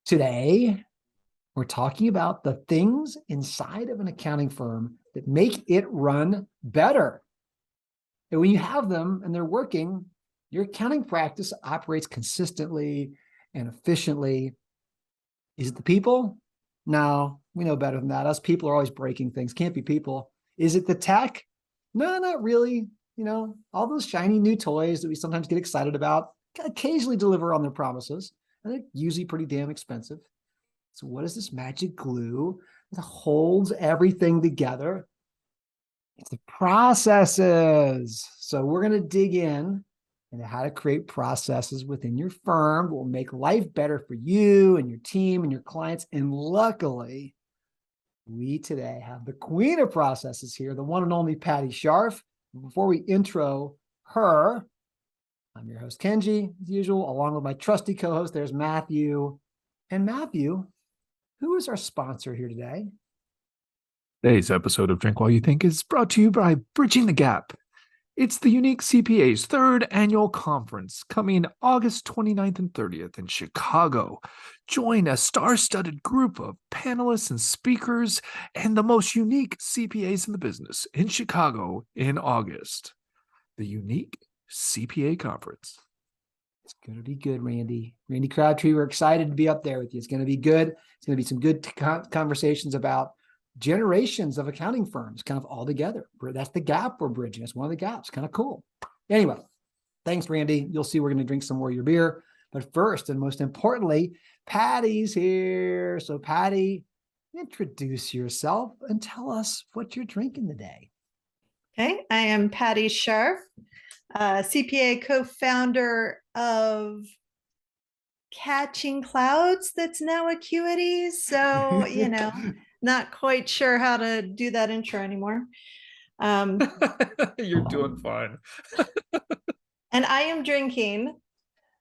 Today, we're talking about the things inside of an accounting firm that make it run better. And when you have them and they're working, your accounting practice operates consistently and efficiently. Is it the people? No, we know better than that. Us people are always breaking things. Can't be people. Is it the tech? No, not really. All those shiny new toys that we sometimes get excited about occasionally deliver on their promises, and they're usually pretty damn expensive. So what is this magic glue that holds everything together? It's the processes. So we're going to dig in into how to create processes within your firm that will make life better for you and your team and your clients. And luckily, we today have the queen of processes here, the one and only Patti Scharf. Before we intro her, I'm your host, Kenji, as usual, along with my trusty co-host. There's Matthew. And Matthew, who is our sponsor here today? Today's episode of Drink While You Think is brought to you by Bridging the Gap. It's the Unique CPA's third annual conference coming August 29th and 30th in Chicago. Join a star-studded group of panelists and speakers and the most unique CPAs in the business in Chicago in August. The Unique CPA Conference. It's going to be good, Randy. Randy Crabtree, we're excited to be up there with you. It's going to be good. It's going to be some good conversations about generations of accounting firms kind of all together. That's the gap we're bridging. That's one of the gaps. Kind of cool. Anyway, thanks, Randy. You'll see we're going to drink some more of your beer. But first, and most importantly, Patti's here. So Patti, introduce yourself and tell us what you're drinking today. Okay, I am Patti Scharf, CPA co-founder of Catching Clouds that's now Acuity. So, not quite sure how to do that intro anymore. You're doing fine. And I am drinking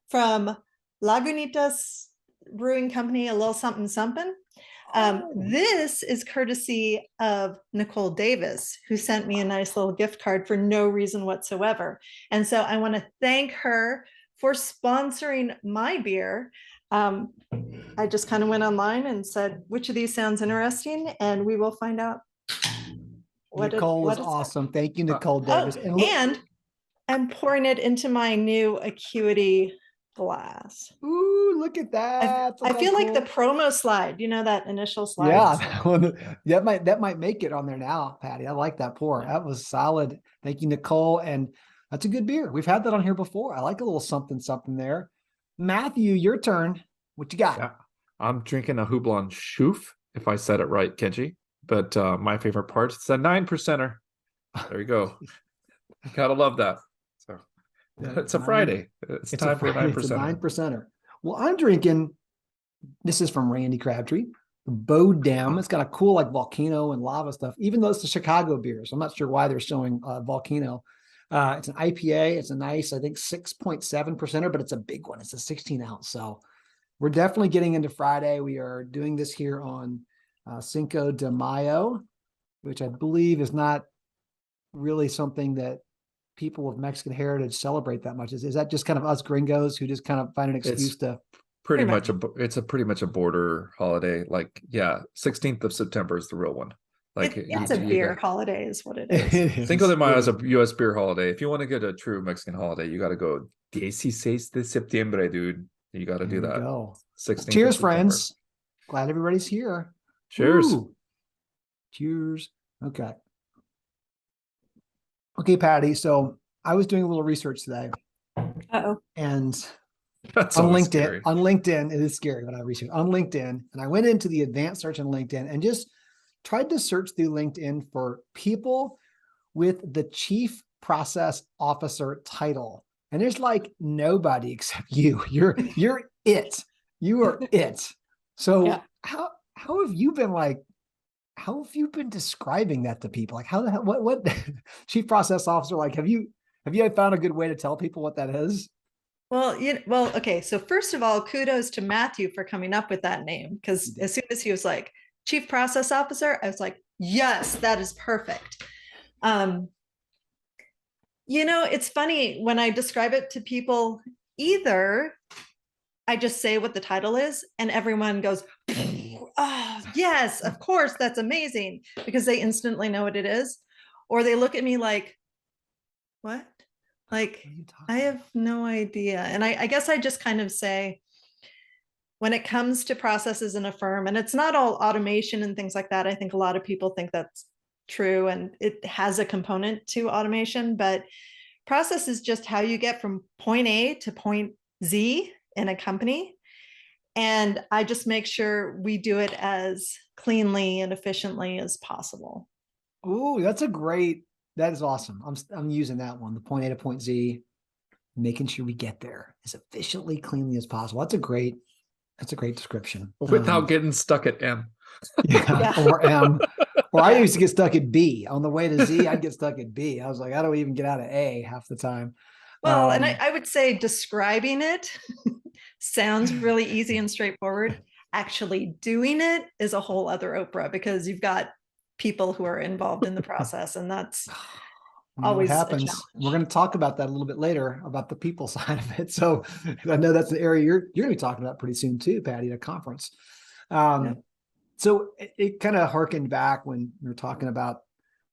from Lagunitas Brewing Company, a little something something. This is courtesy of Nicole Davis, who sent me a nice little gift card for no reason whatsoever. And so I want to thank her for sponsoring my beer. I just kind of went online and said, which of these sounds interesting? And we will find out. Nicole is awesome. Thank you, Nicole Davis. And I'm pouring it into my new Acuity glass. Ooh, look at that. I feel like the promo slide, that initial slide. Yeah, that might make it on there now, Patti. I like that pour. That was solid. Thank you, Nicole. And that's a good beer. We've had that on here before. I like a little something there. Matthew, your turn. What you got? Yeah, I'm drinking a Houblon Chouffe, if I said it right, Kenji. But my favorite part, it's a 9%er. There you go. Gotta love that. So it's a Friday. It's time for a 9%er. It's a 9%er. Well, I'm drinking, this is from Randy Crabtree, Bodem. It's got a cool volcano and lava stuff, even though it's the Chicago beer. So I'm not sure why they're showing volcano. It's an IPA. It's a nice, I think, 6.7%er, but it's a big one. It's a 16 ounce. So we're definitely getting into Friday. We are doing this here on Cinco de Mayo, which I believe is not really something that people of Mexican heritage celebrate that much. Is that just kind of us gringos who just kind of find an excuse to? Pretty much a border holiday. 16th of September is the real one. It's a beer holiday is what it is. Cinco de Mayo is a U.S. beer holiday. If you want to get a true Mexican holiday, you got to go 16 de septiembre, dude. You got to do that. 16th. Cheers, friends. Glad everybody's here. Cheers. Ooh. Cheers. Okay, Patti. So I was doing a little research today. And that's on LinkedIn, scary. It is scary when I research on LinkedIn, and I went into the advanced search on LinkedIn and just tried to search through LinkedIn for people with the Chief Process Officer title. And there's nobody except you. You're it. You are it. So yeah. How have you been how have you been describing that to people? What Chief Process Officer, have you found a good way to tell people what that is? Well, okay. So first of all, kudos to Matthew for coming up with that name, because as soon as he was like Chief Process Officer, I was like, yes, that is perfect. It's funny when I describe it to people, either I just say what the title is, and everyone goes, oh, yes, of course, that's amazing, because they instantly know what it is. Or they look at me like, what? Like, I have no idea. And I guess I just kind of say, when it comes to processes in a firm, and it's not all automation and things like that, I think a lot of people think that's true, and it has a component to automation, but process is just how you get from point A to point Z in a company. And I just make sure we do it as cleanly and efficiently as possible. Ooh, that is awesome. I'm using that one, the point A to point Z, making sure we get there as efficiently, cleanly as possible. That's a great description. Without getting stuck at M. Yeah, or M. Or I used to get stuck at B. On the way to Z, I'd get stuck at B. I was like, I don't even get out of A half the time. Well, and I would say describing it sounds really easy and straightforward. Actually doing it is a whole other Oprah, because you've got people who are involved in the process, and that's always what happens. We're going to talk about that a little bit later, about the people side of it. So I know that's an area you're going to be talking about pretty soon too, Patti, at a conference. Yep. So it kind of harkened back when we were talking about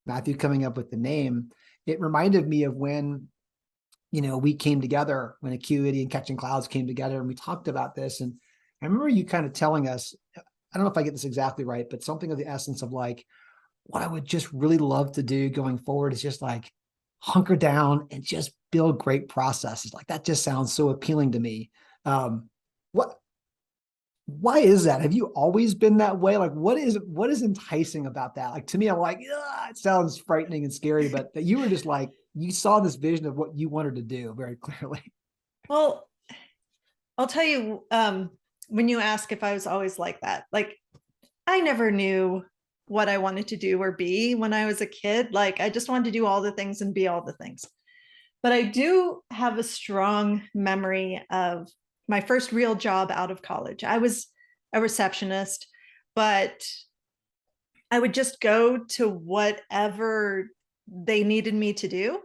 Matthew coming up with the name. It reminded me of when, we came together, when Acuity and Catching Clouds came together, and we talked about this. And I remember you kind of telling us, I don't know if I get this exactly right, but something of the essence of like, what I would just really love to do going forward is just like hunker down and just build great processes. Like that just sounds so appealing to me. Why is that? Have you always been that way? Like, what is enticing about that? Like, to me, I'm like, it sounds frightening and scary, but that you were just like, you saw this vision of what you wanted to do very clearly. Well, I'll tell you, when you ask if I was always like that, like, I never knew what I wanted to do or be when I was a kid. Like, I just wanted to do all the things and be all the things. But I do have a strong memory of my first real job out of college. I was a receptionist, but I would just go to whatever they needed me to do.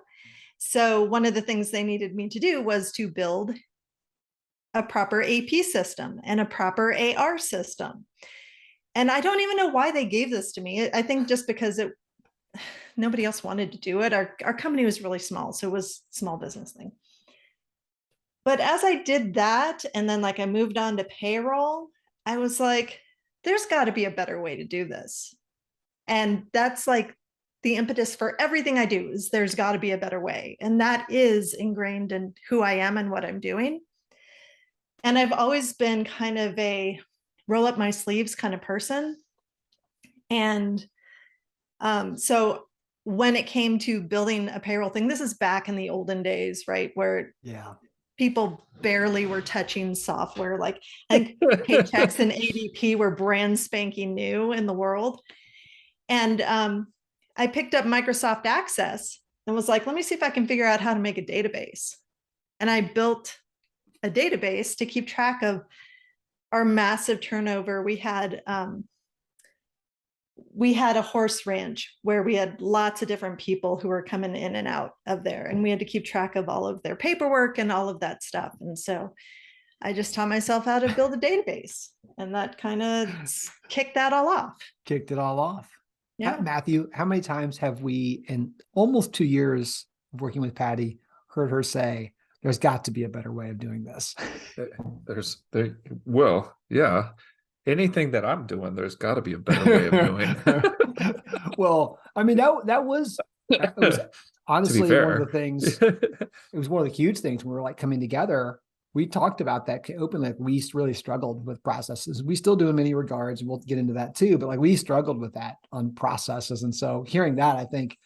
So one of the things they needed me to do was to build a proper AP system and a proper AR system. And I don't even know why they gave this to me. I think just because nobody else wanted to do it. Our company was really small, so it was a small business thing. But as I did that, and then like I moved on to payroll, I was like, there's got to be a better way to do this. And that's like the impetus for everything I do, is there's got to be a better way. And that is ingrained in who I am and what I'm doing. And I've always been kind of a roll up my sleeves kind of person. And so when it came to building a payroll thing, this is back in the olden days, right? Where people barely were touching software. Like, I think Paychex and ADP were brand spanking new in the world. And I picked up Microsoft Access and was like, let me see if I can figure out how to make a database. And I built a database to keep track of our massive turnover. We had a horse ranch where we had lots of different people who were coming in and out of there, and we had to keep track of all of their paperwork and all of that stuff. And so I just taught myself how to build a database, and that kind of kicked that all off. Kicked it all off. Yeah. Matthew, how many times have we, in almost 2 years of working with Patti, heard her say, there's got to be a better way of doing this? Yeah. Anything that I'm doing, there's got to be a better way of doing. Well, I mean, that was honestly one of the things. It was one of the huge things when we were like coming together. We talked about that openly. Like, we really struggled with processes. We still do in many regards, and we'll get into that too. But like, we struggled with that on processes, and so hearing that, I think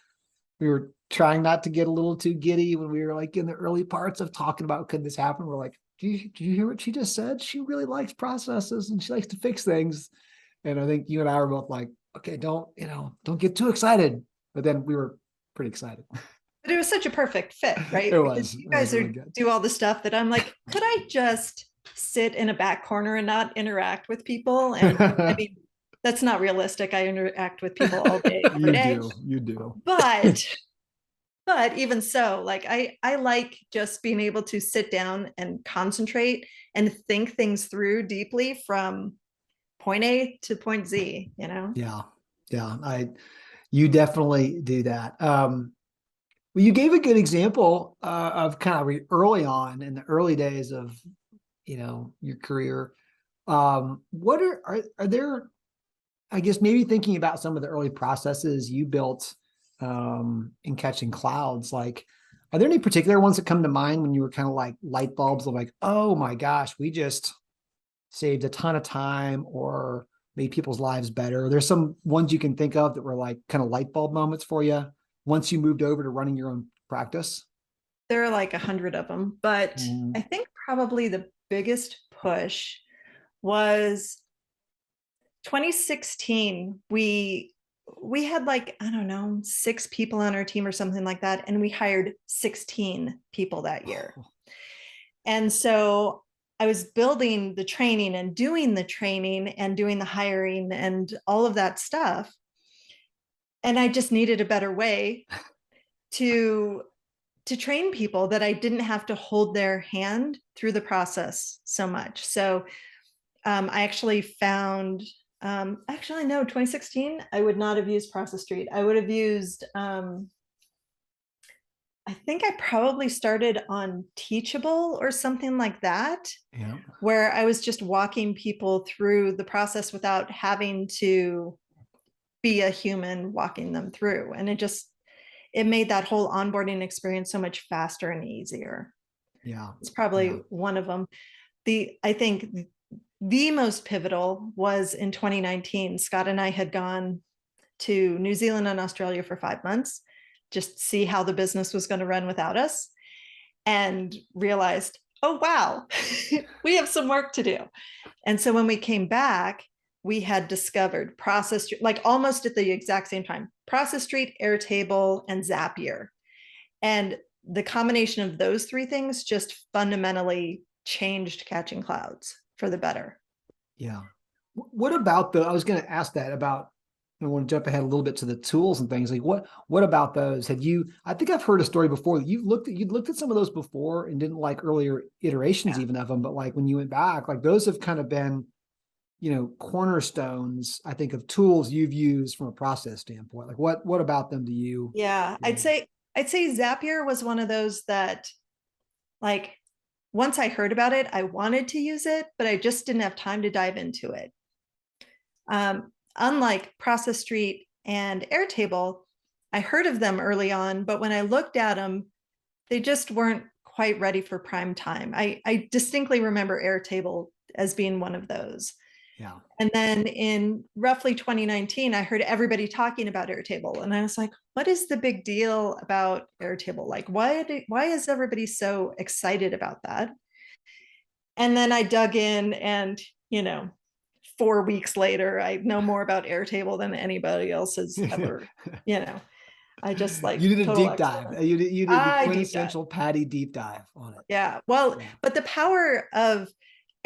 we were trying not to get a little too giddy when we were like in the early parts of talking about, could this happen? We're like, do you hear what she just said? She really likes processes and she likes to fix things. And I think you and I were both like, okay, don't get too excited. But then we were pretty excited. But it was such a perfect fit, right? It was. You guys do all the stuff that I'm like, could I just sit in a back corner and not interact with people? And I mean, that's not realistic. I interact with people all day, every day. You do. But But even so, like I like just being able to sit down and concentrate and think things through deeply from point A to point Z, you know? Yeah. Yeah. You definitely do that. Well, you gave a good example of kind of early on in the early days of, your career. What are there, I guess, maybe thinking about some of the early processes you built in catching clouds, like, are there any particular ones that come to mind when you were kind of like light bulbs of like, oh my gosh, we just saved a ton of time or made people's lives better? There's some ones you can think of that were like kind of light bulb moments for you once you moved over to running your own practice? There are like 100 of them, but I think probably the biggest push was 2016. We had like, I don't know, 6 people on our team or something like that, and we hired 16 people that year. And so I was building the training and doing the hiring and all of that stuff. And I just needed a better way to train people that I didn't have to hold their hand through the process so much. So I actually found, actually, no, 2016, I would not have used Process Street. I would have used, I think I probably started on Teachable or something like that, Yeah. where I was just walking people through the process without having to be a human walking them through. And it made that whole onboarding experience so much faster and easier. Yeah. It's probably one of them. I think the most pivotal was in 2019. Scott and I had gone to New Zealand and Australia for 5 months, just see how the business was going to run without us, and realized, oh, wow, we have some work to do. And so when we came back, we had discovered Process Street, like almost at the exact same time, Process Street, Airtable, and Zapier. And the combination of those 3 things just fundamentally changed catching clouds for the better. Yeah. What about I was going to ask that about, I want to jump ahead a little bit to the tools and things like what about those? I think I've heard a story before that you'd looked at some of those before and didn't like earlier iterations even of them, but like when you went back, like those have kind of been, cornerstones, I think, of tools you've used from a process standpoint. Like what about them do you? Yeah, I'd say Zapier was one of those that, like, once I heard about it, I wanted to use it, but I just didn't have time to dive into it. Unlike Process Street and Airtable, I heard of them early on, but when I looked at them, they just weren't quite ready for prime time. I distinctly remember Airtable as being one of those. Yeah. And then in roughly 2019, I heard everybody talking about Airtable. And I was like, what is the big deal about Airtable? Like, why is everybody so excited about that? And then I dug in and, 4 weeks later, I know more about Airtable than anybody else has ever, I just like you did a deep excellence. dive. You did the quintessential Patti deep dive on it. Yeah. Well, but the power of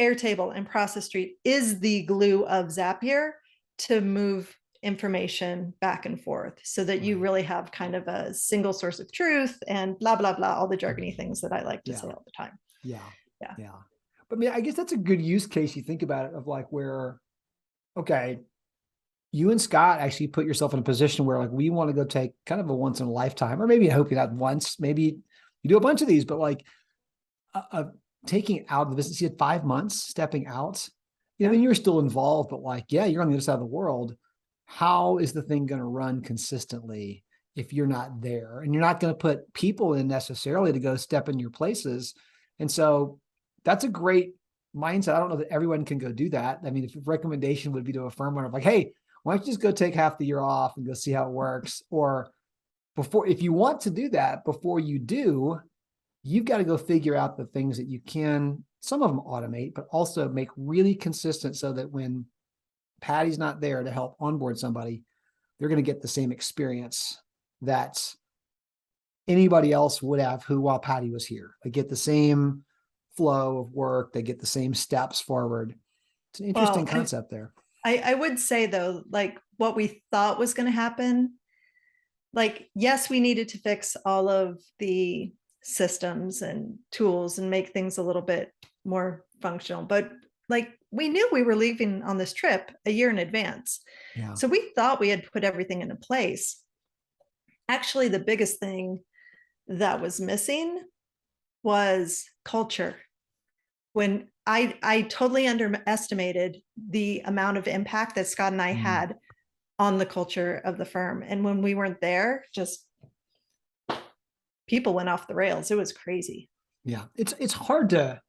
Airtable and Process Street is the glue of Zapier to move information back and forth so that you really have kind of a single source of truth and blah, blah, blah, all the jargony things that I like to say all the time. Yeah. But I mean, I guess that's a good use case. You think about it of like where, okay, you and Scott actually put yourself in a position where like, we want to go take kind of a once in a lifetime, or maybe I hope you not once, maybe you do a bunch of these, but like taking out the business, you had 5 months stepping out. I mean, you're still involved, but like, you're on the other side of the world. How is the thing going to run consistently if you're not there? And you're not going to put people in necessarily to go step in your places. And so that's a great mindset. I don't know that everyone can go do that. I mean, if your recommendation would be to a firm owner, like, hey, why don't you just go take half the year off and go see how it works? Or if you want to do that, before you do, you've got to go figure out the things that you can, some of them automate, but also make really consistent so that when Patty's not there to help onboard somebody, they're going to get the same experience that anybody else would have while Patti was here. They get the same flow of work. They get the same steps forward. It's an interesting concept there. I would say though, like what we thought was going to happen like, yes, we needed to fix all of the systems and tools and make things a little bit more functional, but like, we knew we were leaving on this trip a year in advance. Yeah. So we thought we had put everything into place. Actually, the biggest thing that was missing was culture. When I totally underestimated the amount of impact that Scott and I had on the culture of the firm. And when we weren't there, just people went off the rails. It was crazy. Yeah. It's hard to,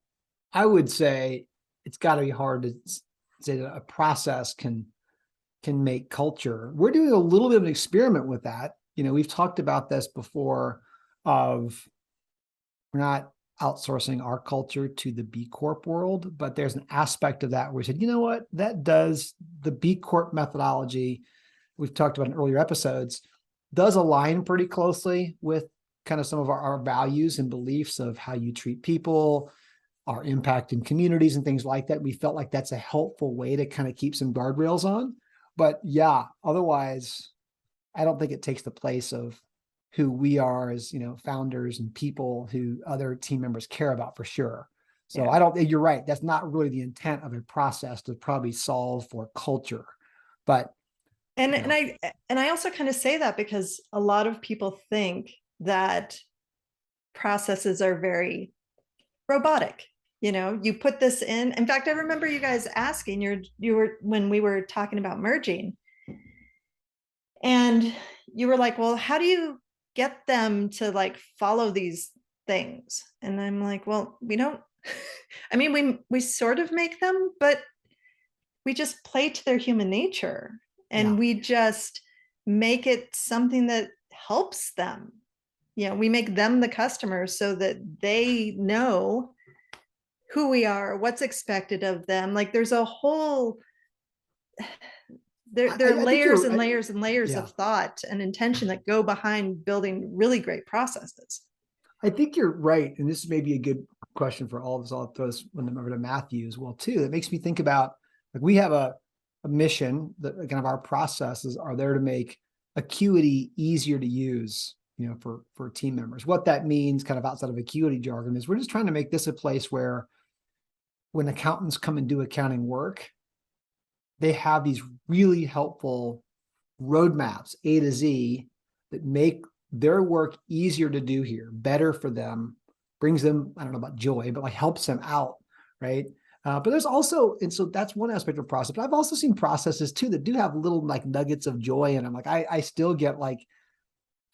I would say it's got to be hard to say that a process can make culture. We're doing a little bit of an experiment with that. You know, we've talked about this before of we're not outsourcing our culture to the B Corp world, but there's an aspect of that where we said, you know what, that does the B Corp methodology we've talked about in earlier episodes does align pretty closely with kind of some of our values and beliefs of how you treat people, our impact in communities and things like that. We felt like that's a helpful way to kind of keep some guardrails on. But yeah, otherwise, I don't think it takes the place of who we are as, you know, founders and people who other team members care about for sure. So Yeah. you're right. That's not really the intent of a process to probably solve for culture. But And you know, and I also kind of say that because a lot of people think that processes are very robotic. You know, you put this in fact, I remember you guys asking, you were when we were talking about merging, and you were like, well, how do you get them to like follow these things? And I'm like, well, we don't I mean, we sort of make them, but we just play to their human nature, and Yeah. we just make it something that helps them. You know, we make them the customers so that they know who we are, what's expected of them. Like, there's a whole there are I think layers and layers and layers yeah. of thought and intention that go behind building really great processes. I think you're right. And this may be a good question for all of us. I'll throw this one over to Matthew as well, too. It makes me think about, like, we have a mission that kind of our processes are there to make Acuity easier to use, you know, for team members. What that means kind of outside of Acuity jargon is we're just trying to make this a place where when accountants come and do accounting work, they have these really helpful roadmaps, A to Z, that make their work easier to do here, better for them, brings them, I don't know about joy, but like helps them out, right? But there's also, and so that's one aspect of process, but I've also seen processes too that do have little like nuggets of joy in them. Like I still get like,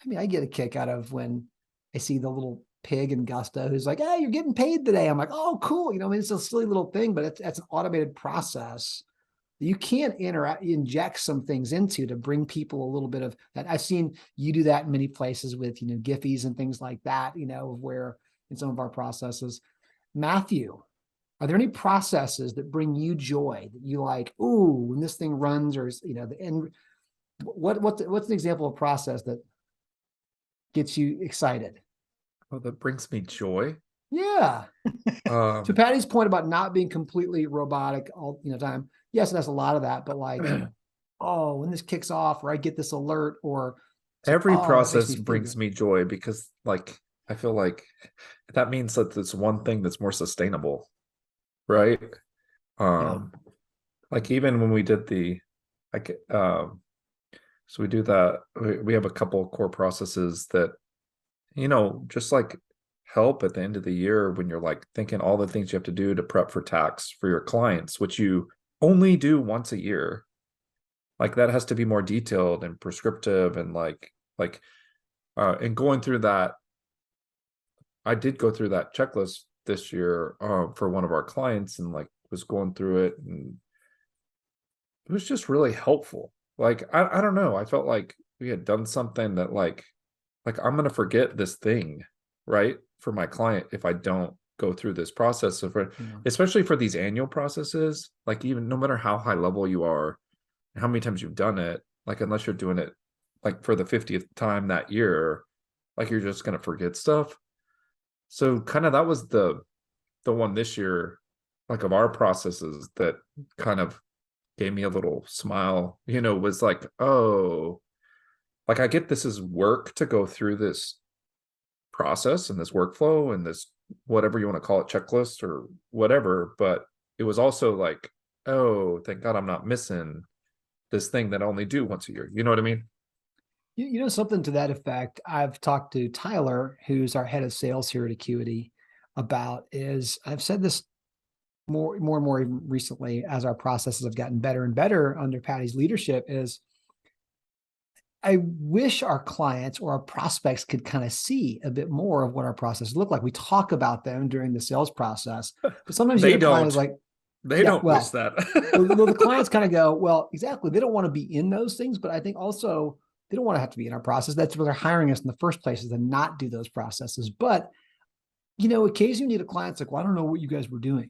I mean, I get a kick out of when I see the little pig in Gusto who's like, hey, you're getting paid today. I'm like, oh, cool. You know, I mean, it's a silly little thing, but it's an automated process you can't inject some things into to bring people a little bit of that. I've seen you do that in many places with, you know, Giphies and things like that, you know, where in some of our processes. Matthew, are there any processes that bring you joy that you like, ooh, when this thing runs, or, you know, the end, what's an example of process that gets you excited? Oh, that brings me joy. Yeah. To Patty's point about not being completely robotic all, you know, time. Yes, that's a lot of that, but like, oh, when this kicks off, or I get this alert, or every process me brings me joy because, like, I feel like that means that there's one thing that's more sustainable, right? Like even when we did the, like, so we do that. We have a couple of core processes that, you know, just like help at the end of the year when you're like thinking all the things you have to do to prep for tax for your clients, which you only do once a year. Like that has to be more detailed and prescriptive and and going through that. I did go through that checklist this year for one of our clients and like was going through it, and it was just really helpful. Like I don't know, I felt like we had done something that like I'm gonna forget this thing, right, for my client if I don't go through this process. So especially for these annual processes, like even no matter how high level you are, how many times you've done it, like unless you're doing it like for the 50th time that year, like you're just gonna forget stuff. So kind of that was the one this year, like of our processes that kind of gave me a little smile, you know, was like, oh, like I get this is work to go through this process and this workflow and this whatever you want to call it, checklist or whatever, but it was also like, oh, thank God I'm not missing this thing that I only do once a year. You know what I mean? You know, something to that effect, I've talked to Tyler, who's our head of sales here at Acuity, about is I've said this more and more even recently as our processes have gotten better and better under Patti's leadership, is I wish our clients or our prospects could kind of see a bit more of what our processes look like. We talk about them during the sales process, but sometimes They you get a client don't. is like, They don't wish that. well, the clients kind of go, well, exactly. They don't want to be in those things, but I think also they don't want to have to be in our process. That's why they're hiring us in the first place, is to not do those processes. But, you know, occasionally you need a client's like, well, I don't know what you guys were doing.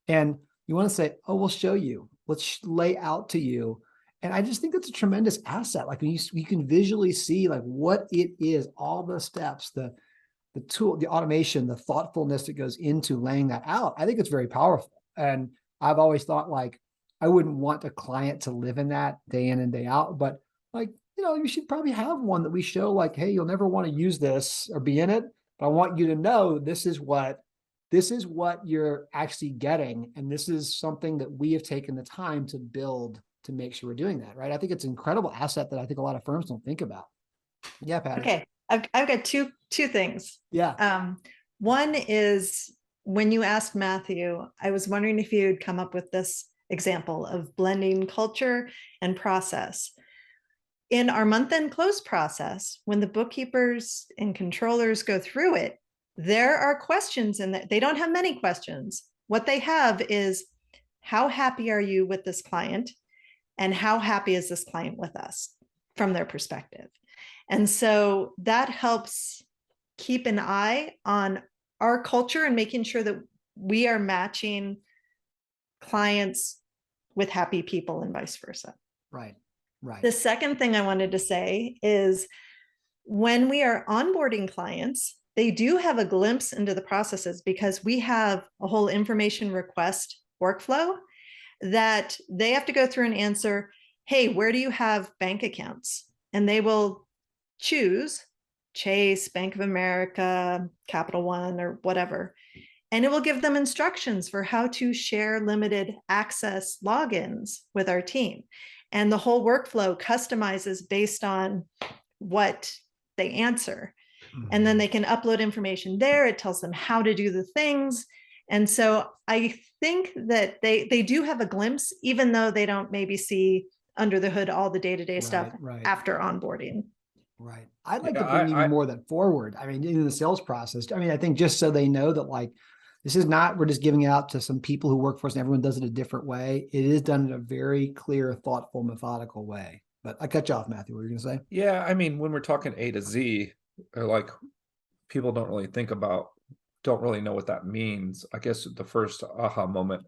And you want to say, oh, we'll show you. Let's lay out to you. And I just think that's a tremendous asset. Like when you can visually see like what it is, all the steps, the tool, the automation, the thoughtfulness that goes into laying that out. I think it's very powerful. And I've always thought like, I wouldn't want a client to live in that day in and day out, but like, you know, you should probably have one that we show like, hey, you'll never want to use this or be in it, but I want you to know this is what you're actually getting. And this is something that we have taken the time to build to make sure we're doing that, right? I think it's an incredible asset that I think a lot of firms don't think about. Yeah, Patti. Okay, I've got two things. Yeah. One is when you asked Matthew, I was wondering if you'd come up with this example of blending culture and process. In our month-end close process, when the bookkeepers and controllers go through it, there are questions in that. They don't have many questions. What they have is, how happy are you with this client? And how happy is this client with us from their perspective? And so that helps keep an eye on our culture and making sure that we are matching clients with happy people and vice versa. Right. Right. The second thing I wanted to say is when we are onboarding clients, they do have a glimpse into the processes because we have a whole information request workflow that they have to go through and answer, hey, where do you have bank accounts? And they will choose Chase, Bank of America, Capital One, or whatever. And it will give them instructions for how to share limited access logins with our team. And the whole workflow customizes based on what they answer. Mm-hmm. And then they can upload information there. It tells them how to do the things. And so I think that they do have a glimpse, even though they don't maybe see under the hood all the day-to-day stuff after onboarding. Right. I'd like to bring even more of that forward. I mean, in the sales process, I mean, I think just so they know that like, this is not, we're just giving it out to some people who work for us and everyone does it a different way. It is done in a very clear, thoughtful, methodical way. But I cut you off, Matthew. What were you going to say? Yeah. I mean, when we're talking A to Z, like people don't really know what that means. I guess the first aha moment,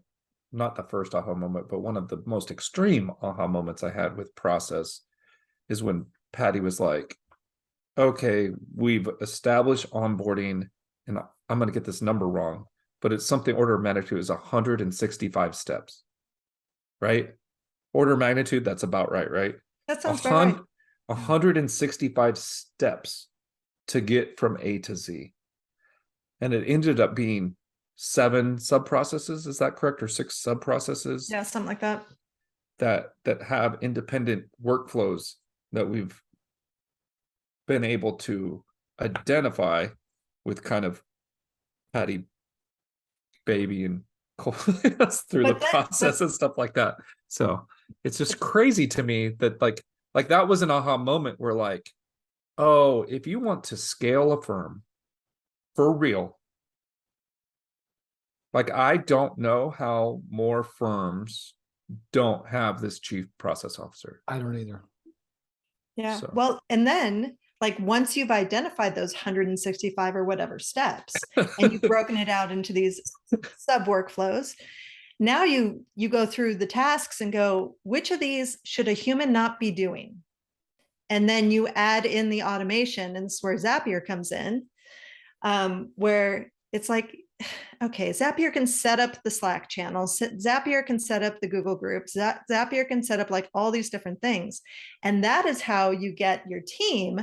not the first aha moment, but one of the most extreme aha moments I had with process is when Patti was like, okay, we've established onboarding, and I'm going to get this number wrong, but it's something order of magnitude is 165 steps, right? Order of magnitude, that's about right? That sounds about right. 165 steps to get from A to Z. And it ended up being 7 sub-processes, is that correct? Or 6 sub-processes? Yeah, something like that. That have independent workflows that we've been able to identify with kind of Patti baby and through the process and stuff like that. So it's just crazy to me that like that was an aha moment where like, oh, if you want to scale a firm for real, like I don't know how more firms don't have this chief process officer. I don't either. Yeah. So. Well, and then like once you've identified those 165 or whatever steps and you've broken it out into these sub workflows, now you go through the tasks and go, which of these should a human not be doing? And then you add in the automation, and this is where Zapier comes in, where it's like, okay, Zapier can set up the Slack channels. Zapier can set up the Google groups. Zapier can set up like all these different things. And that is how you get your team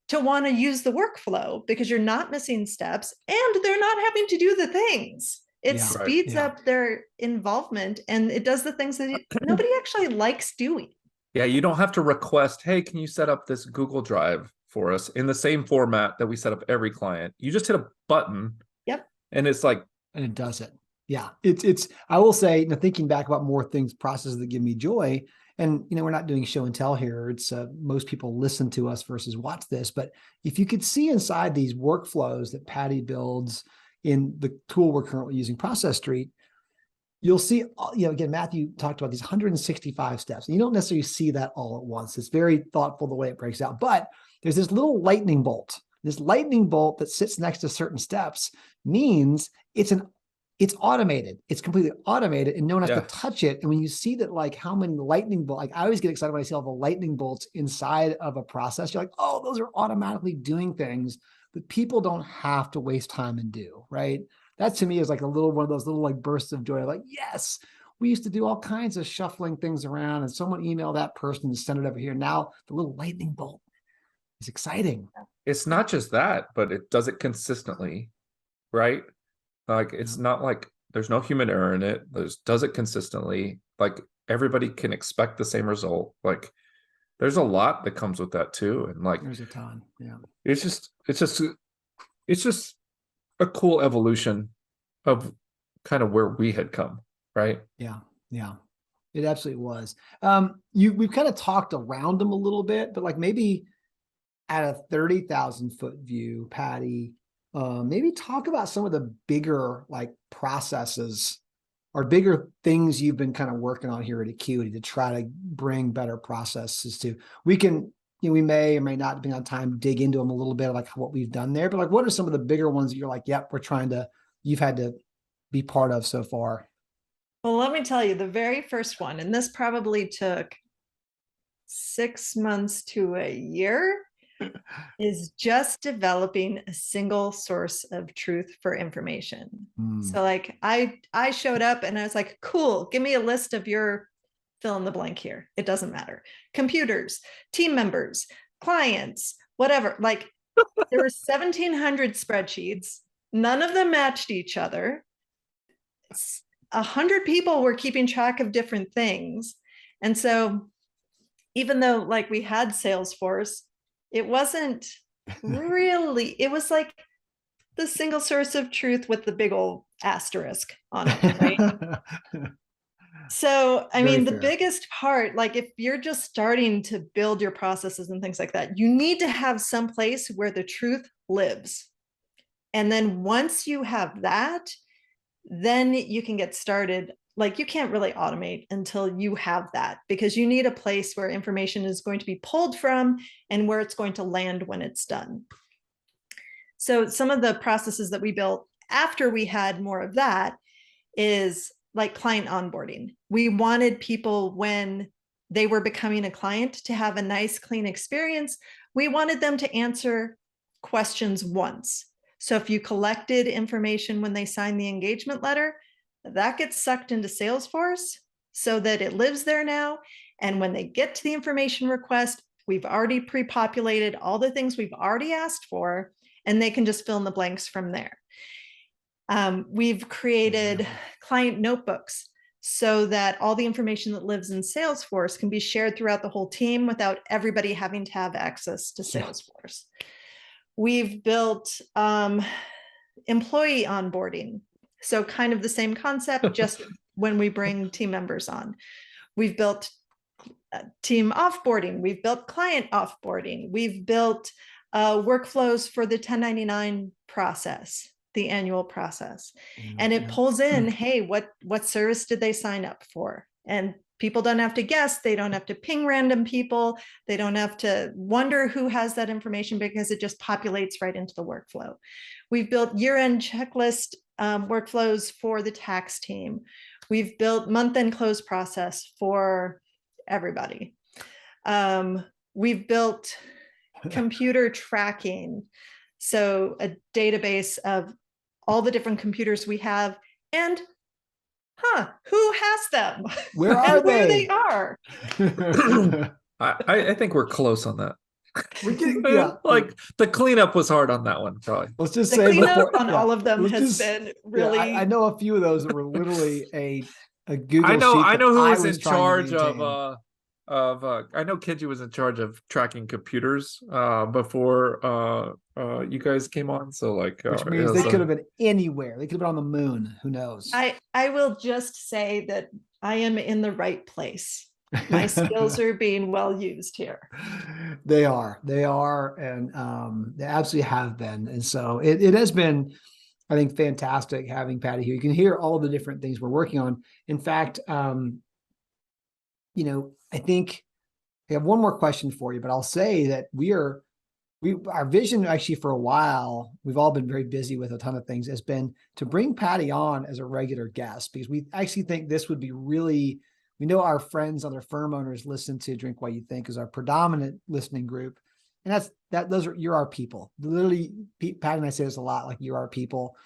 to want to use the workflow, because you're not missing steps and they're not having to do the things. It Yeah, right, speeds yeah. up their involvement, and it does the things that nobody actually likes doing. Yeah, you don't have to request, hey, can you set up this Google Drive for us in the same format that we set up every client? You just hit a button. Yep. And it's like, and it does it. Yeah. It's, I will say, you know, thinking back about more things, processes that give me joy. And, you know, we're not doing show and tell here. It's most people listen to us versus watch this. But if you could see inside these workflows that Patti builds in the tool we're currently using, Process Street, you'll see, you know, again, Matthew talked about these 165 steps. And you don't necessarily see that all at once. It's very thoughtful the way it breaks out. But there's this little lightning bolt. This lightning bolt that sits next to certain steps means it's automated. It's completely automated and no one has to touch it. And when you see that, like how many lightning bolts, like I always get excited when I see all the lightning bolts inside of a process. You're like, oh, those are automatically doing things that people don't have to waste time and do, right? That to me is like a little one of those little like bursts of joy. Like, yes, we used to do all kinds of shuffling things around and someone email that person and send it over here. Now the little lightning bolt is exciting. it's not just that, but it does it consistently, right? Like, it's not like there's no human error in it. Does it consistently. Like, everybody can expect the same result. Like, there's a lot that comes with that too. And like, There's a ton. Yeah. it's just a cool evolution of kind of where we had come, right? Yeah. Yeah. It absolutely was. We've kind of talked around them a little bit, but like maybe at a 30,000 foot view, Patti, maybe talk about some of the bigger like processes or bigger things you've been kind of working on here at Acuity to try to bring better processes to. We can, you know, we may or may not, depending on time, dig into them a little bit, like what we've done there. But like, what are some of the bigger ones that you're like, yep, you've had to be part of so far? Well, let me tell you, the very first one, and this probably took 6 months to a year, is just developing a single source of truth for information. So like I showed up and I was like, cool, give me a list of your fill in the blank here. It doesn't matter. Computers, team members, clients, whatever. Like there were 1,700 spreadsheets. None of them matched each other. 100 people were keeping track of different things. And so even though like we had Salesforce, it wasn't really, it was like the single source of truth with the big old asterisk on it, right? So, I mean, the biggest part, like if you're just starting to build your processes and things like that, you need to have some place where the truth lives. And then once you have that, then you can get started. Like you can't really automate until you have that, because you need a place where information is going to be pulled from and where it's going to land when it's done. So some of the processes that we built after we had more of that is like client onboarding. We wanted people, when they were becoming a client, to have a nice, clean experience. We wanted them to answer questions once. So if you collected information when they signed the engagement letter, that gets sucked into Salesforce so that it lives there now. And when they get to the information request, we've already pre-populated all the things we've already asked for, and they can just fill in the blanks from there. We've created client notebooks so that all the information that lives in Salesforce can be shared throughout the whole team without everybody having to have access to Salesforce. We've built employee onboarding. So kind of the same concept, just when we bring team members on. We've built team offboarding. We've built client offboarding. We've built workflows for the 1099 process, the annual process. And it pulls in, hey, what service did they sign up for? And people don't have to guess. They don't have to ping random people. They don't have to wonder who has that information, because it just populates right into the workflow. We've built year-end checklist workflows for the tax team. We've built month-end close process for everybody. We've built computer tracking. So a database of all the different computers we have, and who has them? Where are and where they? they are. I think we're close on that. We can, yeah. Like the cleanup was hard on that one, probably. Let's just The say cleanup on all of them let's has just- been really. I know a few of those that were literally a Google I sheet. know who I was in trying to charge maintain. of I know Kenji was in charge of tracking computers before you guys came on. So like, Which means they could have been anywhere. They could have been on the moon. Who knows? I will just say that I am in the right place. My skills are being well used here. They are, and they absolutely have been. And so it has been, I think, fantastic having Patti here. You can hear all the different things we're working on. In fact, I think I have one more question for you, but I'll say that our vision actually for a while, we've all been very busy with a ton of things, has been to bring Patti on as a regular guest, because we actually think this would be really, we know our friends, other firm owners listen to Drink What You Think is our predominant listening group. And you're our people. Literally, Patti and I say this a lot, like, you're our people.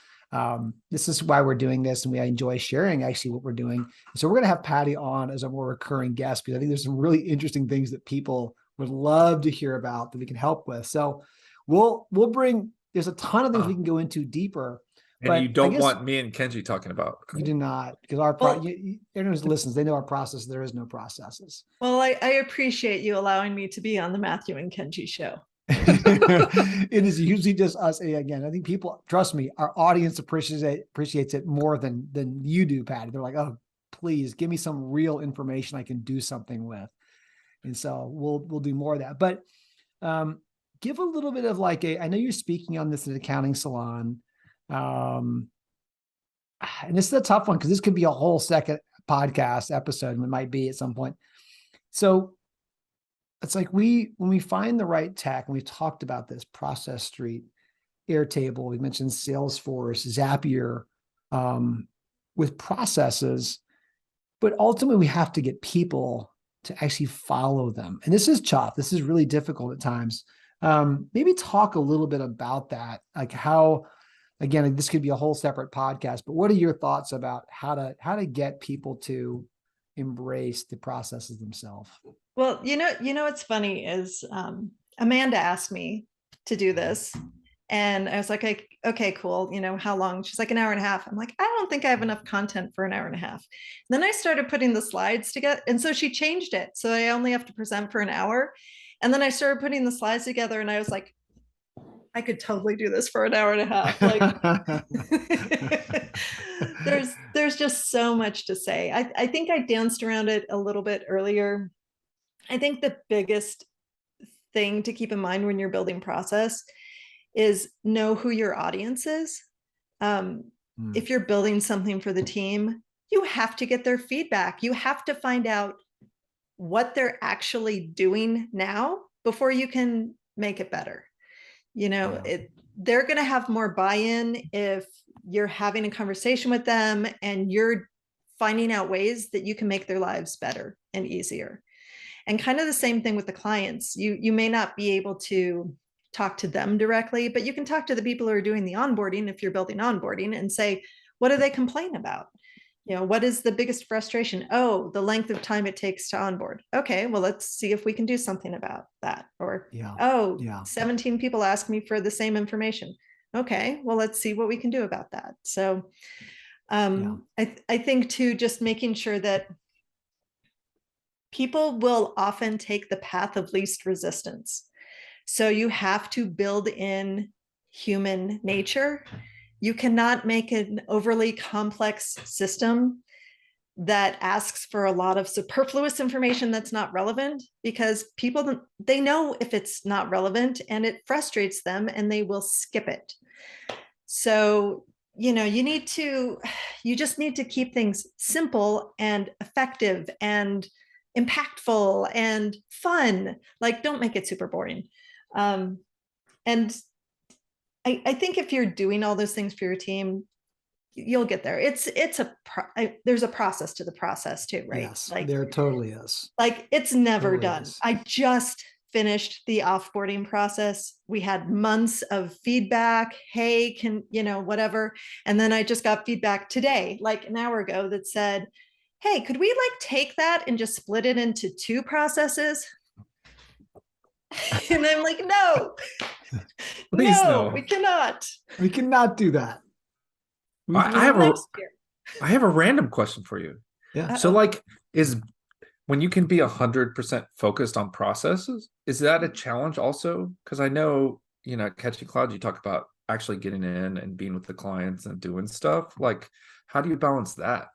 This is why we're doing this, and we enjoy sharing actually what we're doing. So we're going to have Patti on as a more recurring guest, because I think there's some really interesting things that people would love to hear about that we can help with. So we'll bring, there's a ton of things we can go into deeper. And but you don't want me and Kenji talking about. You do not, because everyone who listens, they know our process. There is no processes. Well, I appreciate you allowing me to be on the Matthew and Kenji show. It is usually just us. Again, I think people, trust me, our audience appreciates it more than you do, Patti. They're like, oh, please give me some real information I can do something with. And so we'll do more of that. But give a little bit of I know you're speaking on this at Accounting Salon. And this is a tough one, because this could be a whole second podcast episode, and it might be at some point. So it's like when we find the right tech, and we've talked about this, Process Street, Airtable, we mentioned Salesforce, Zapier, with processes, but ultimately we have to get people to actually follow them. And this is tough. This is really difficult at times. Maybe talk a little bit about that, like how, again, this could be a whole separate podcast, but what are your thoughts about how to get people to embrace the processes themselves? Well, what's funny is Amanda asked me to do this, and I was like, okay, cool. How long? She's like, an hour and a half. I'm like, I don't think I have enough content for an hour and a half. And then I started putting the slides together, and so she changed it, so I only have to present for an hour. And then I started putting the slides together, and I was like, I could totally do this for an hour and a half. Like, there's just so much to say. I think I danced around it a little bit earlier. I think the biggest thing to keep in mind when you're building process is know who your audience is. If you're building something for the team, you have to get their feedback. You have to find out what they're actually doing now before you can make it better. They're going to have more buy-in if you're having a conversation with them and you're finding out ways that you can make their lives better and easier. And kind of the same thing with the clients. You may not be able to talk to them directly, but you can talk to the people who are doing the onboarding if you're building onboarding and say, what do they complain about? What is the biggest frustration? Oh, the length of time it takes to onboard. Okay, well, let's see if we can do something about that. Or, 17 people ask me for the same information. Okay, well, let's see what we can do about that. So I think too, just making sure that people will often take the path of least resistance. So you have to build in human nature. You cannot make an overly complex system that asks for a lot of superfluous information that's not relevant, because people, they know if it's not relevant and it frustrates them and they will skip it. So, you just need to keep things simple and effective and impactful and fun. Like, don't make it super boring. And I think if you're doing all those things for your team, you'll get there. There's a process to the process too, right? Yes, there totally is. Like, it's never done. I just finished the offboarding process. We had months of feedback. Hey, whatever. And then I just got feedback today, like an hour ago, that said, hey, could we take that and just split it into 2 processes? And I'm like, no, Please no. we cannot. We cannot do that. I have a random question for you. Yeah. So when you can be 100% focused on processes, is that a challenge also? Because I know, at Catchy Cloud, you talk about actually getting in and being with the clients and doing stuff. Like, how do you balance that?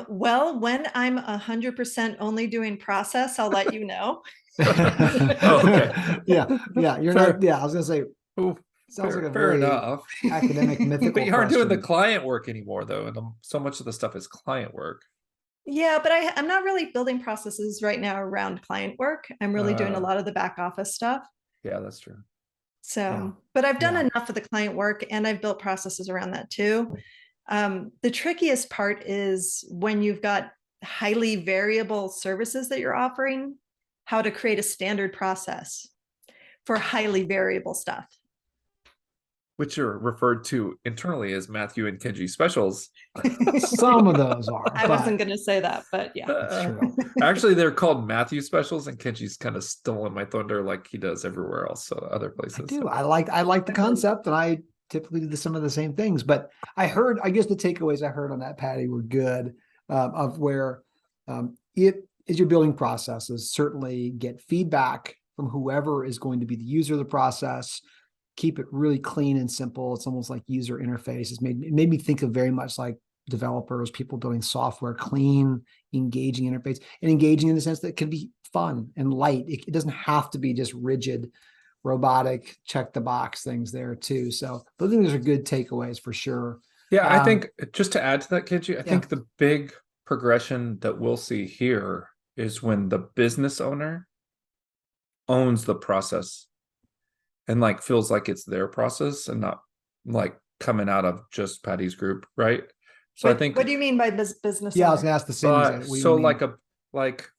Well, when I'm 100% only doing process, I'll let you know. Okay. Yeah. You're Fair. not. Yeah, I was gonna say. Oh, sounds fair, like a fair very enough. academic, mythical. But you aren't doing the question. client work anymore, though, and so much of the stuff is client work. Yeah, but I'm not really building processes right now around client work. I'm really doing a lot of the back office stuff. Yeah, that's true. So, but I've done enough of the client work, and I've built processes around that too. The trickiest part is when you've got highly variable services that you're offering, how to create a standard process for highly variable stuff. Which are referred to internally as Matthew and Kenji specials. Some of those are. I wasn't going to say that, but yeah. That's true. Actually, they're called Matthew specials, and Kenji's kind of stolen my thunder like he does everywhere else, so other places. I do. I like the concept, and I typically do some of the same things. But I guess the takeaways I heard on that, Patti, were good. Of where it is your building processes. Certainly get feedback from whoever is going to be the user of the process. Keep it really clean and simple. It's almost like user interface. It made me think of very much like developers, people building software, clean, engaging interface, and engaging in the sense that it can be fun and light. It doesn't have to be just rigid, robotic, check the box things there too. So those things are good takeaways for sure. Yeah, I think just to add to that, Kenji, I think the big progression that we'll see here is when the business owner owns the process and feels like it's their process and not coming out of just Patty's group, right? So I think. What do you mean by business? Yeah, owner? I was gonna ask the same. So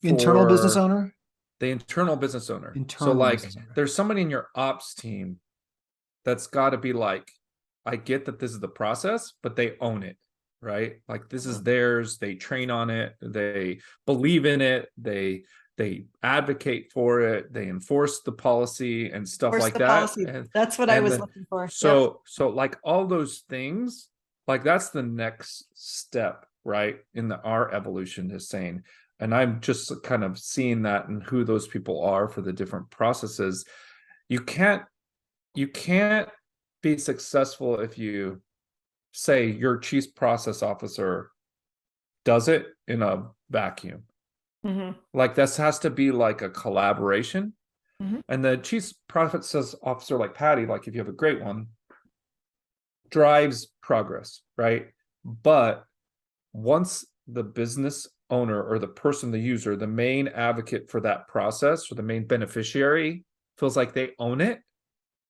internal business owner. The internal business owner. Business owner. There's somebody in your ops team that's got to be I get that this is the process, but they own it, right? This is theirs. They train on it. They believe in it. They advocate for it. They enforce the policy and stuff like that. And that's what I was looking for. So all those things, that's the next step, right? In our evolution is saying, and I'm just kind of seeing that and who those people are for the different processes. You can't be successful if you say your chief process officer does it in a vacuum. Mm-hmm. This has to be a collaboration. Mm-hmm. And the chief process officer, like Patti, if you have a great one, drives progress, right? But once the business owner or the person, the user, the main advocate for that process or the main beneficiary feels like they own it,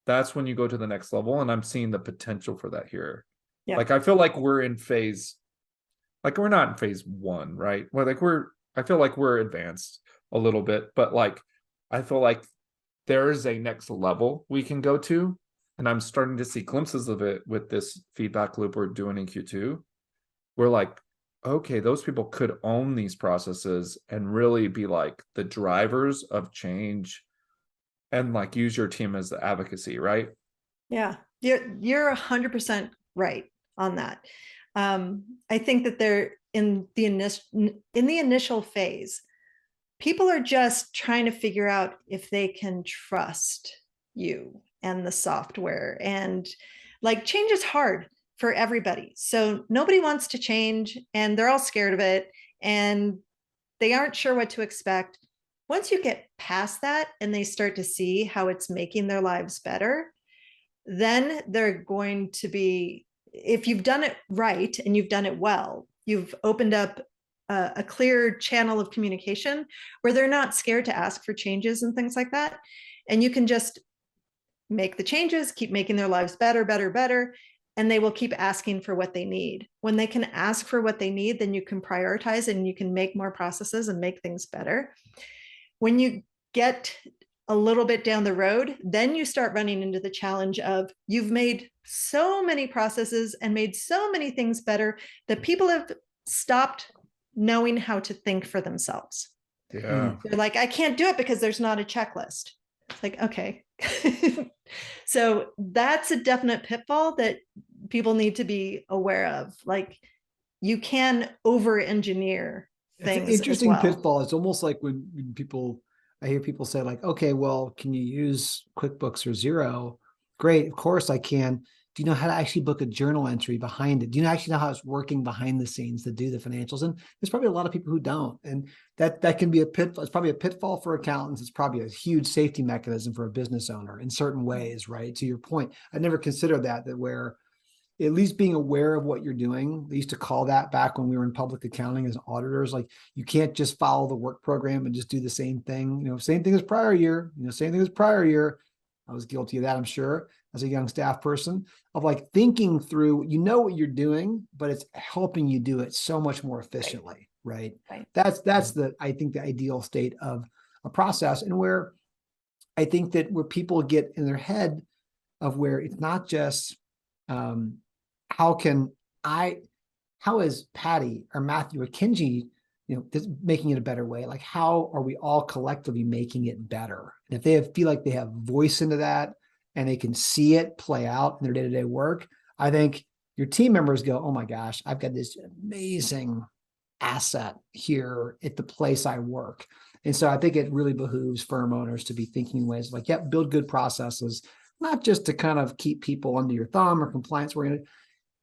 that's when you go to the next level. And I'm seeing the potential for that here. Yeah. I feel like we're in phase, we're not in phase 1, right? Well, I feel like we're advanced a little bit, but I feel like there is a next level we can go to. And I'm starting to see glimpses of it with this feedback loop we're doing in Q2. We're okay, those people could own these processes and really be the drivers of change and use your team as the advocacy, right? Yeah, you're 100% right on that. I think that they're in the initial phase. People are just trying to figure out if they can trust you and the software, and change is hard for everybody. So nobody wants to change, and they're all scared of it, and they aren't sure what to expect. Once you get past that and they start to see how it's making their lives better, then they're going to be, if you've done it right and you've done it well, you've opened up a clear channel of communication where they're not scared to ask for changes and things like that. And you can just make the changes, keep making their lives better, and they will keep asking for what they need. When they can ask for what they need, then you can prioritize and you can make more processes and make things better. when you get a little bit down the road, then you start running into the challenge of you've made so many processes and made so many things better that people have stopped knowing how to think for themselves. Yeah. They're like, I can't do it because there's not a checklist. It's like, okay. So that's a definite pitfall that people need to be aware of. Like, you can over-engineer It's an things as interesting well. pitfall. It's almost like when I hear people say like, okay, well, can you use QuickBooks or Xero? Great, of course I can. Do you know how to actually book a journal entry behind it? Do you actually know how it's working behind the scenes to do the financials? And there's probably a lot of people who don't. And that can be a pitfall. It's probably a pitfall for accountants. It's probably a huge safety mechanism for a business owner in certain ways, right? To your point, I never considered that where at least being aware of what you're doing. They used to call that back when we were in public accounting as auditors. Like, you can't just follow the work program and just do the same thing. Same thing as prior year, same thing as prior year. I was guilty of that, I'm sure, as a young staff person, of like thinking through, what you're doing, but it's helping you do it so much more efficiently, right? That's I think the ideal state of a process, and where I think that where people get in their head of where it's not just, how is Patti or Matthew or Kenji, making it a better way? Like, how are we all collectively making it better? And if they feel like they have voice into that and they can see it play out in their day-to-day work, I think your team members go, oh my gosh, I've got this amazing asset here at the place I work. And so I think it really behooves firm owners to be thinking in ways like, build good processes, not just to kind of keep people under your thumb or compliance oriented.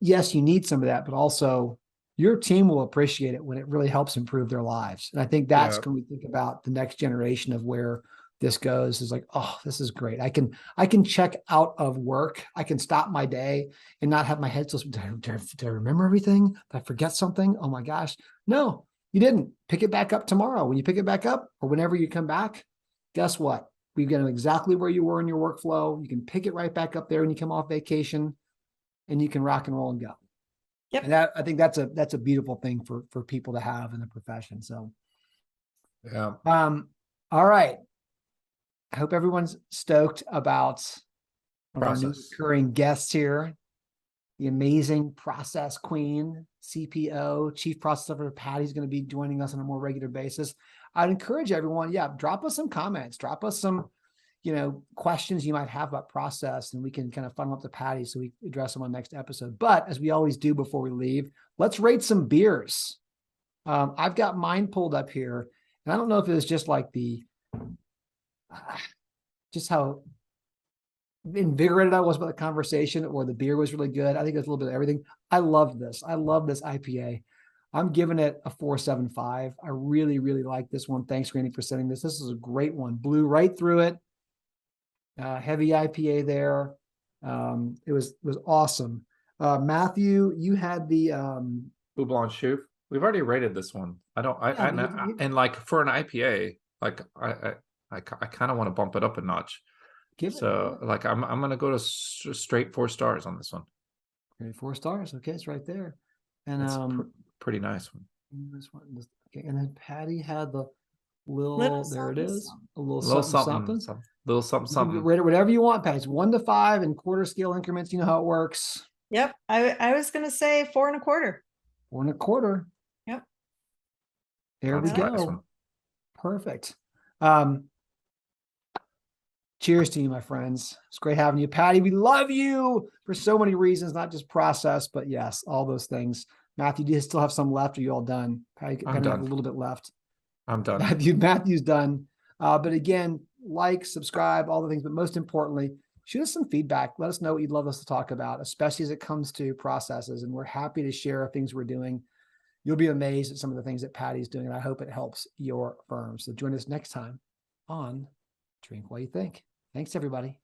Yes, you need some of that, but also your team will appreciate it when it really helps improve their lives. And I think that's when we think about the next generation of where this goes, is like, oh, this is great. I can check out of work. I can stop my day and not have my head still. Did I remember everything? Did I forget something? Oh my gosh. No, you didn't. Pick it back up tomorrow. When you pick it back up, or whenever you come back, guess what? We've got exactly where you were in your workflow. You can pick it right back up there when you come off vacation, and you can rock and roll and go. Yep. And I think that's a beautiful thing for people to have in the profession. So, yeah. All right. I hope everyone's stoked about our new recurring guests here. The amazing process queen, CPO, Chief Process Officer Patti's going to be joining us on a more regular basis. I'd encourage everyone, drop us some comments, drop us some, questions you might have about process, and we can kind of funnel up to Patti so we address them on next episode. But as we always do before we leave, let's rate some beers. I've got mine pulled up here, and I don't know if it was just like just how invigorated I was about the conversation, or the beer was really good. I think it's a little bit of everything. I love this IPA. I'm giving it a 4.75. I really, really like this one. Thanks, Randy, for sending this. This is a great one. Blew right through it. Heavy IPA there. It was awesome. Matthew, you had the Houblon Chouffe. We've already rated this one. And like for an IPA, like I kind of want to bump it up a notch. Like I'm gonna go to straight 4 stars on this one. Great, 4 stars. Okay, it's right there. And it's pretty nice one. This one, okay, and then Patti had the little there it is, a little something. Little something. Rate it whatever you want, Patti. It's 1 to 5 in quarter scale increments. You know how it works. Yep, I was gonna say 4.25. 4.25. Yep. There we go. Perfect. Cheers to you, my friends. It's great having you, Patti. We love you for so many reasons, not just process, but yes, all those things. Matthew, do you still have some left? Or are you all done? Patti, I'm done. Have a little bit left. I'm done. Matthew's done. But again, subscribe, all the things. But most importantly, shoot us some feedback. Let us know what you'd love us to talk about, especially as it comes to processes. And we're happy to share things we're doing. You'll be amazed at some of the things that Patti's doing, and I hope it helps your firm. So join us next time on Drink While You Think. Thanks, everybody.